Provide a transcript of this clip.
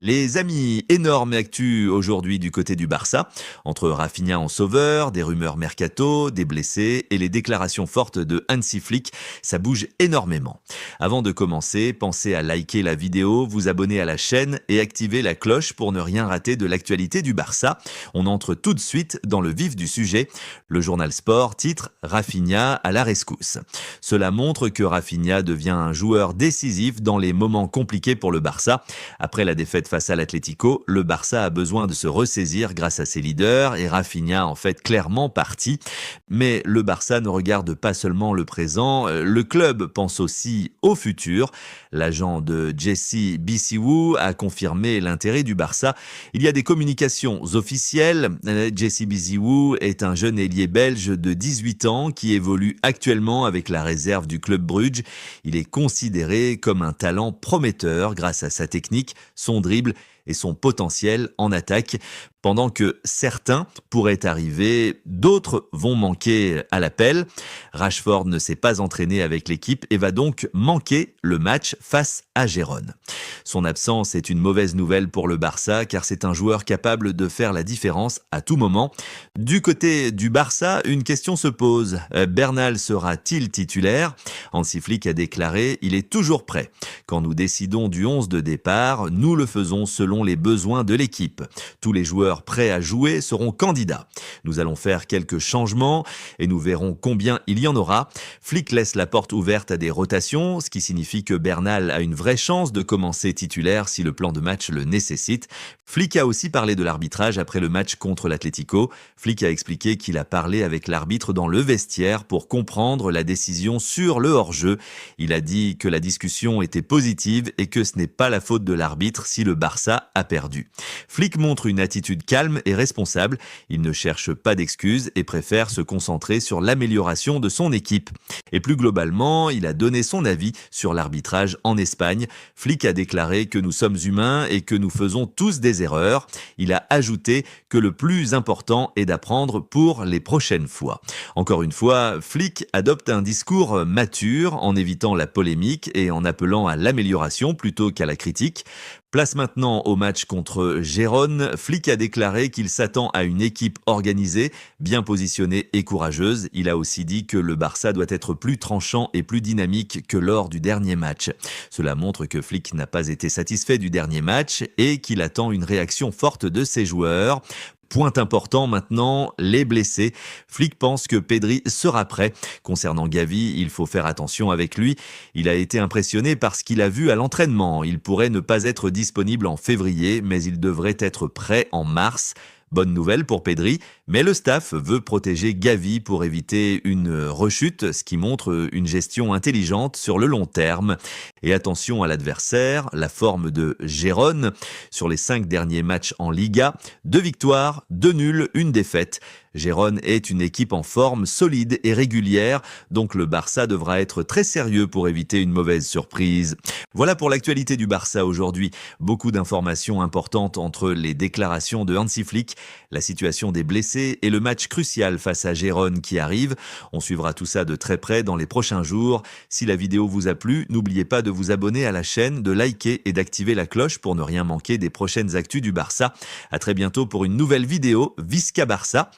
Les amis, énorme actu aujourd'hui du côté du Barça. Entre Rafinha en sauveur, des rumeurs mercato, des blessés et les déclarations fortes de Hansi Flick, ça bouge énormément. Avant de commencer, pensez à liker la vidéo, vous abonner à la chaîne et activer la cloche pour ne rien rater de l'actualité du Barça. On entre tout de suite dans le vif du sujet. Le journal Sport titre Rafinha à la rescousse. Cela montre que Rafinha devient un joueur décisif dans les moments compliqués pour le Barça. Après la défaite face à l'Atlético, le Barça a besoin de se ressaisir grâce à ses leaders et Rafinha en fait clairement partie. Mais le Barça ne regarde pas seulement le présent, le club pense aussi au futur. L'agent de Jesse Bisiou a confirmé l'intérêt du Barça. Il y a des communications officielles. Jesse Bisiou est un jeune ailier belge de 18 ans qui évolue actuellement avec la réserve du club Bruges. Il est considéré comme un talent prometteur grâce à sa technique, son dribble et son potentiel en attaque. Pendant que certains pourraient arriver, d'autres vont manquer à l'appel. Rashford ne s'est pas entraîné avec l'équipe et va donc manquer le match face à Gérone. Son absence est une mauvaise nouvelle pour le Barça car c'est un joueur capable de faire la différence à tout moment. Du côté du Barça, une question se pose. Bernal sera-t-il titulaire ? Hansi Flick a déclaré « Il est toujours prêt. Quand nous décidons du 11 de départ, nous le faisons selon les besoins de l'équipe. Tous les joueurs prêts à jouer seront candidats. Nous allons faire quelques changements et nous verrons combien il y en aura. Flick laisse la porte ouverte à des rotations, ce qui signifie que Bernal a une vraie chance de commencer titulaire si le plan de match le nécessite. Flick a aussi parlé de l'arbitrage après le match contre l'Atlético. Flick a expliqué qu'il a parlé avec l'arbitre dans le vestiaire pour comprendre la décision sur le hors-jeu. Il a dit que la discussion était positive et que ce n'est pas la faute de l'arbitre si le Barça a perdu. Flick montre une attitude calme et responsable. Il ne cherche pas d'excuses et préfère se concentrer sur l'amélioration de son équipe. Et plus globalement, il a donné son avis sur l'arbitrage en Espagne. Flick a déclaré que nous sommes humains et que nous faisons tous des erreurs. Il a ajouté que le plus important est d'apprendre pour les prochaines fois. Encore une fois, Flick adopte un discours mature en évitant la polémique et en appelant à l'amélioration plutôt qu'à la critique. Place maintenant au match contre Gérone. Flick a déclaré qu'il s'attend à une équipe organisée, bien positionnée et courageuse. Il a aussi dit que le Barça doit être plus tranchant et plus dynamique que lors du dernier match. Cela montre que Flick n'a pas été satisfait du dernier match et qu'il attend une réaction forte de ses joueurs. Point important maintenant, les blessés. Flick pense que Pedri sera prêt. Concernant Gavi, il faut faire attention avec lui. Il a été impressionné par ce qu'il a vu à l'entraînement. Il pourrait ne pas être disponible en février, mais il devrait être prêt en mars. Bonne nouvelle pour Pedri, mais le staff veut protéger Gavi pour éviter une rechute, ce qui montre une gestion intelligente sur le long terme. Et attention à l'adversaire, la forme de Gérone. Sur les 5 derniers matchs en Liga, 2 victoires, 2 nuls, 1 défaite. Gérone est une équipe en forme solide et régulière, donc le Barça devra être très sérieux pour éviter une mauvaise surprise. Voilà pour l'actualité du Barça aujourd'hui. Beaucoup d'informations importantes entre les déclarations de Hansi Flick, la situation des blessés et le match crucial face à Gérone qui arrive. On suivra tout ça de très près dans les prochains jours. Si la vidéo vous a plu, n'oubliez pas de vous abonner à la chaîne, de liker et d'activer la cloche pour ne rien manquer des prochaines actus du Barça. À très bientôt pour une nouvelle vidéo Visca Barça.